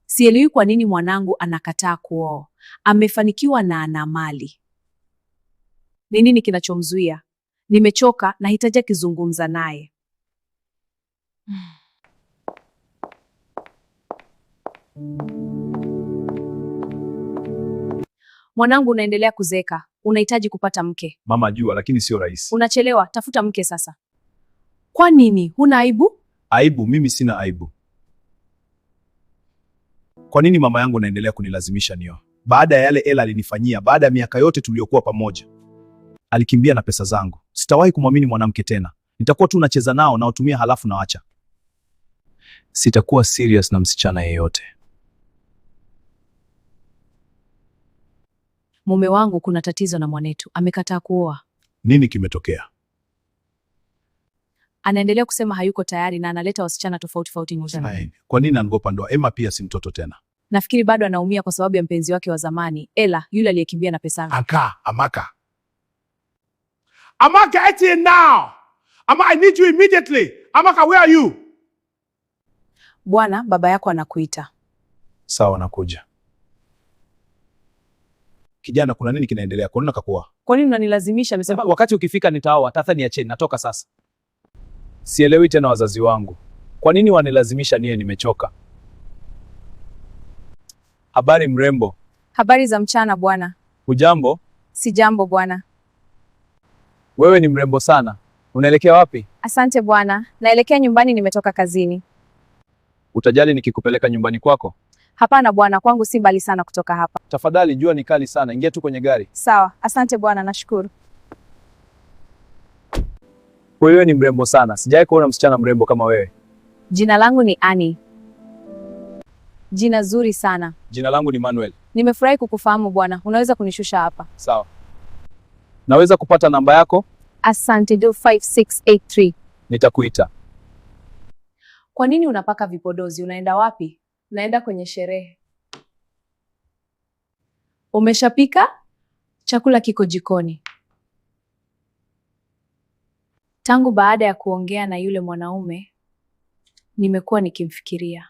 Sielewi kwa nini mwanangu anakataa kuoa. Amefanikiwa na ana mali. Ni nini kinachomzuia? Nimechoka, nahitaji kuzungumza naye. Mwanangu, unaendelea kuzeeka. Unahitaji kupata mke. Mama jua, lakini sio rahisi. Unachelewa, tafuta mke sasa. Kwa nini? Huna aibu? Aibu? Mimi sina aibu. Kwa nini mama yangu anaendelea kunilazimisha nioe? Baada ya yale Ela alinifanyia, baada ya miaka yote tuliyokuwa pamoja. Alikimbia na pesa zangu. Sitawahi kumwamini mwanamke tena. Nitakuwa tu nacheza nao, naotumia halafu naacha. Sitakuwa serious na msichana yeyote. Mume wangu, kuna tatizo na mwanetu. Amekataa kuoa. Nini kimetokea? Anaendelea kusema hayuko tayari na analeta wasichana tofauti nyumbani. Kwa nini anaogopa ndoa? Emma pia si mtoto tena. Nafikiri bado anaumia kwa sababu ya mpenzi wake wa zamani, Ela, yule aliyekimbia na pesa. Amaka, get in now. I need you immediately. Amaka, where are you? Bwana, baba yako anakuita. Sawa, nakuja. Kijana, kuna nini kinaendelea? Kwa nini unakuoa? Kwa nini unanilazimisha? Amesema wakati ukifika nitaoa. Tata niacheni, natoka sasa. Sielewi tena wazazi wangu. Kwa nini wanilazimisha niye? Nimechoka. Habari mrembo. Habari za mchana bwana. Hujambo? Si jambo bwana. Wewe ni mrembo sana. Unaelekea wapi? Asante bwana. Naelekea nyumbani, nimetoka kazini. Utajali nikikupeleka nyumbani kwako? Hapana bwana, kwangu si mbali sana kutoka hapa. Tafadhali, jua ni kali sana. Ingia tu kwenye gari. Sawa, asante bwana, nashukuru. Wewe ni mrembo sana. Sijawahi kuona msichana mrembo kama wewe. Jina langu ni Annie. Jina zuri sana. Jina langu ni Manuel. Nimefurahi kukufahamu bwana. Unaweza kunishusha hapa? Sawa. Naweza kupata namba yako? Asante, do 5683. Nitakuita. Kwa nini unapaka vipodozi? Unaenda wapi? Naenda kwenye sherehe. Umeshapika? Chakula kiko jikoni. Tangu baada ya kuongea na yule mwanaume, nimekuwa nikimfikiria.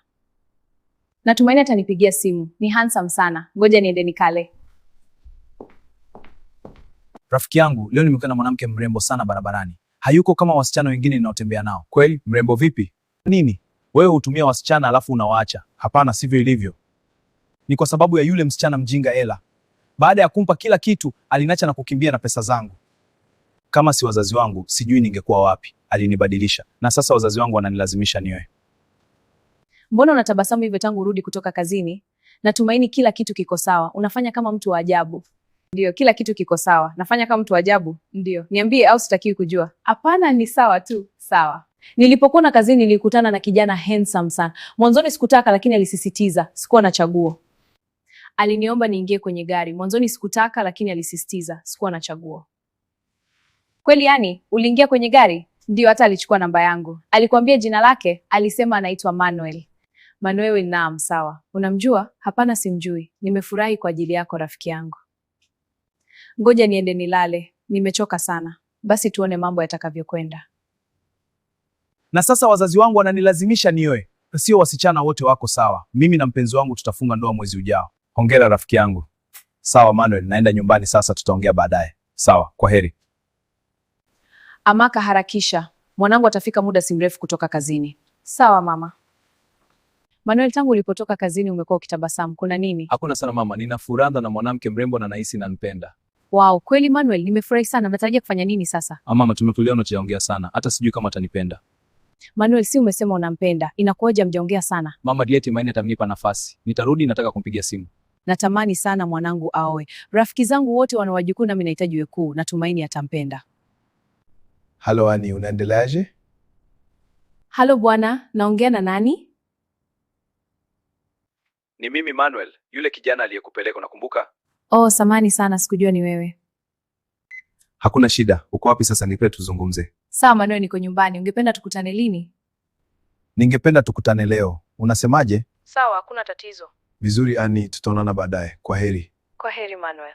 Natumaini atanipigia simu. Ni handsome sana. Ngoja niende nikale. Rafiki yangu, leo nimekutana na mwanamke mrembo sana barabarani. Hayuko kama wasichana wengine ninaotembea nao. Kweli? Mrembo vipi? Nini? Wewe hutumia wasichana alafu unawaacha? Hapana, sivyo ilivyo. Ni kwa sababu ya yule msichana mjinga Ela. Baada ya kumpa kila kitu, alinacha na kukimbia na pesa zangu. Kama si wazazi wangu, sijui ningekuwa wapi. Alinibadilisha. Na sasa wazazi wangu wananilazimisha nioe. Mbona unatabasamu hivyo tangu urudi kutoka kazini? Natumaini kila kitu kiko sawa. Unafanya kama mtu wa ajabu. Ndio, kila kitu kiko sawa. Nafanya kama mtu wa ajabu? Ndio. Niambie au sitakiwi kujua? Hapana, ni sawa tu. Sawa. Nilipokuwa na kazini nilikutana na kijana handsome sana. Mwanzoni sikutaka, lakini alisisitiza. Sikuwa na chaguo. Aliniomba niingie kwenye gari. Mwanzoni sikutaka, lakini alisisitiza. Sikuwa na chaguo. Kweli yani, uliingia kwenye gari? Ndio, hata alichukua namba yangu. Alikwambia jina lake? Alisema anaitwa Manuel. Manuel, naam, sawa. Unamjua? Hapana, simjui. Nimefurahi kwa ajili yako rafiki yangu. Ngoja niende nilale. Nimechoka sana. Basi tuone mambo yatakavyokwenda. Na sasa wazazi wangu wananilazimisha nioe. Sio wasichana wote wako sawa. Mimi na mpenzi wangu tutafunga ndoa mwezi ujao. Hongera rafiki yangu. Sawa Manuel, naenda nyumbani sasa, tutaongea baadaye. Sawa, kwaheri. Amaka, harakisha. Mwanangu atafika muda si mrefu kutoka kazini. Sawa mama. Manuel, tangu ulipotoka kazini umekuwa ukitabasamu. Kuna nini? Hakuna sana mama, nina furaha na mwanamke mrembo na nahisi nanipenda. Wow, kweli Manuel, nimefurahi sana. Natarajia kufanya nini sasa? Mama, tumekulia na tujaongea sana. Hata sijui kama atanipenda. Manuel, si umesema unampenda? Inakuwaje mjaongea sana? Mama, dieti maini atanipa nafasi. Nitarudi, nataka kumpigia simu. Natamani sana mwanangu aoe. Rafiki zangu wote wana wajukuu na mimi nahitaji wekuu. Natumaini atampenda. Halo Ani, unaendeleaje? Halo bwana, naongea na nani? Ni mimi Manuel, yule kijana aliyekupeleka, unakumbuka? Oh, samani sana, sikujua ni wewe. Hakuna shida. Uko wapi sasa? Nipe tuzungumze. Sawa Manuel, niko nyumbani. Ungependa tukutane lini? Ningependa tukutane leo. Unasemaje? Sawa, hakuna tatizo. Vizuri Ani, tutaonana baadaye. Kwaheri. Kwaheri Manuel.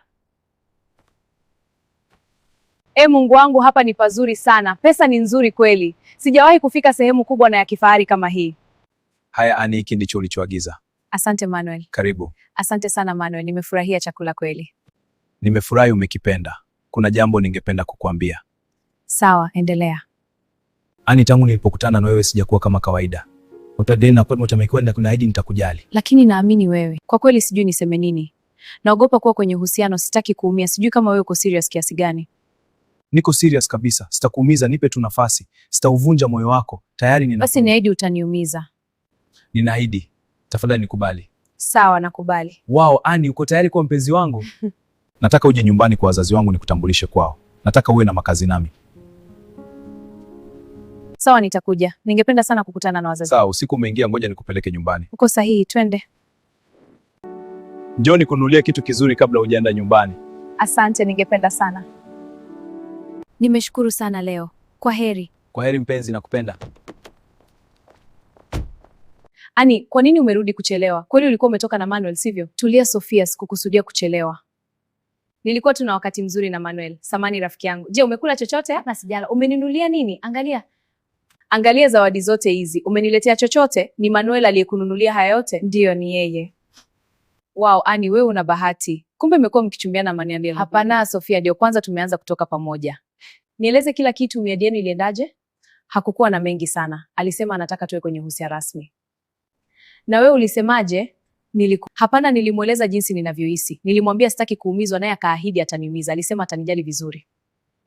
Mungu wangu, hapa ni pazuri sana. Pesa ni nzuri kweli. Sijawahi kufika sehemu kubwa na ya kifahari kama hii. Haya Ani, hiki ndicho ulichoagiza. Asante Manuel. Karibu. Asante sana Manuel, nimefurahia chakula kweli. Nimefurahi umekipenda. Kuna jambo ningependa kukuambia. Sawa, endelea. Ani, tangu nilipokutana na wewe sijakuwa kama kawaida. Utadena kwa utamekwenda kunaahidi nitakujali. Lakini naamini wewe. Kwa kweli sijui niseme nini. Naogopa kuwa kwenye uhusiano, sitaki kuumia. Sijui kama wewe uko serious kiasi gani. Niko serious kabisa. Sitakuumiza, nipe tu nafasi. Sitauvunja moyo wako. Tayari nina. Basi niahidi utaniumiza. Ninaahidi. Tafadhali nikubali. Sawa, nakubali. Wow, Ani, uko tayari kuwa mpenzi wangu? Nataka uje nyumbani kwa wazazi wangu nikutambulishe kwao. Nataka uwe na makazi nami. Sawa, nitakuja. Ningependa sana kukutana na wazazi. Sawa, usiku umeingia, ngoja nikupeleke nyumbani. Uko sahihi, twende. Njoo nikununulie kitu kizuri kabla hujaenda nyumbani. Asante, ningependa sana. Nimeshukuru sana leo. Kwa heri. Kwa heri mpenzi, nakupenda. Ani, kwa nini umerudi kuchelewa? Kweli ulikuwa umetoka na Manuel, sivyo? Tulia Sofia, sikukusudia kuchelewa. Nilikuwa tuna wakati mzuri na Manuel. Samani rafiki yangu. Je, umekula chochote? Hapa sijala. Umeninunulia nini? Angalia zawadi zote hizi. Umeniletea chochote? Ni Manuel aliyekununulia haya yote? Ndiyo, ni yeye. Wow, Ani, wewe una bahati. Kumbe mmekuwa mkichumbiana Manuel. Hapana Sofia, ndio kwanza tumeanza kutoka pamoja. Nieleze kila kitu, miadi yenu iliendaje? Hakukuwa na mengi sana. Alisema anataka tuwe kwenye uhusiano rasmi. Na wewe ulisemaje? Hapana, nilimweleza jinsi ninavyohisi. Nilimwambia sitaki kuumizwa, naye akaahidi ataniumiza. Alisema atanijali vizuri.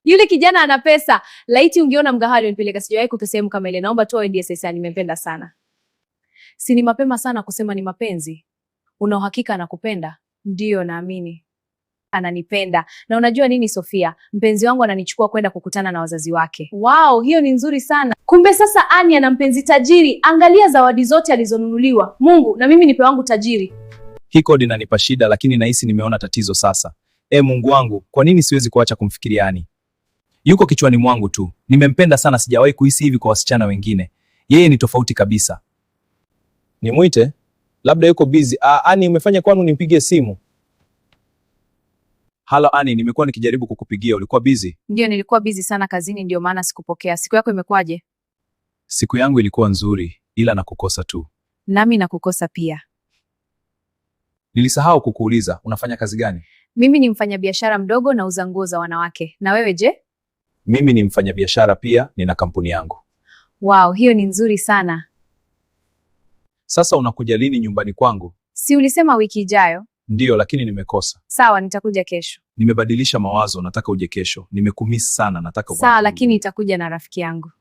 Yule kijana ana pesa. Laiti ungeona mgahawa alionipeleka, sijawahi kuta sehemu kama ile. Naomba tu aende sasa, nimempenda sana. Si ni mapema sana kusema ni mapenzi? Una uhakika anakupenda? Ndiyo, naamini ananipenda. Na unajua nini Sofia? Mpenzi wangu ananichukua kwenda kukutana na wazazi wake. Wow, hiyo ni nzuri sana. Kumbe sasa Ani ana mpenzi tajiri. Angalia zawadi zote alizonunuliwa. Mungu, na mimi nipe wangu tajiri. Hii kodi inanipa shida, lakini nahisi nimeona tatizo sasa. Mungu wangu, kwa nini siwezi kuacha kumfikiria Ani? Yuko kichwani mwangu tu. Nimempenda sana, sijawahi kuhisi hivi kwa wasichana wengine. Yeye ni tofauti kabisa. Nimuite? Labda yuko busy. Ani, umefanya kwani nimpigie simu? Halo Ani, nimekuwa nikijaribu kukupigia, ulikuwa busy? Ndio, nilikuwa busy sana kazini, ndio maana sikupokea. Siku yako imekuwaje? Siku yangu ilikuwa nzuri, ila nakukosa tu. Nami nakukosa pia. Nilisahau kukuuliza, unafanya kazi gani? Mimi ni mfanyabiashara mdogo, nauza nguo za wanawake. Na wewe je? Mimi ni mfanyabiashara pia, nina kampuni yangu. Wow, hiyo ni nzuri sana. Sasa unakuja lini nyumbani kwangu? Si ulisema wiki ijayo? Ndiyo, lakini nimekosa. Sawa, nitakuja kesho. Nimebadilisha mawazo, nataka uje kesho. Nimekumisi sana, nataka. Sawa, lakini nitakuja na rafiki yangu.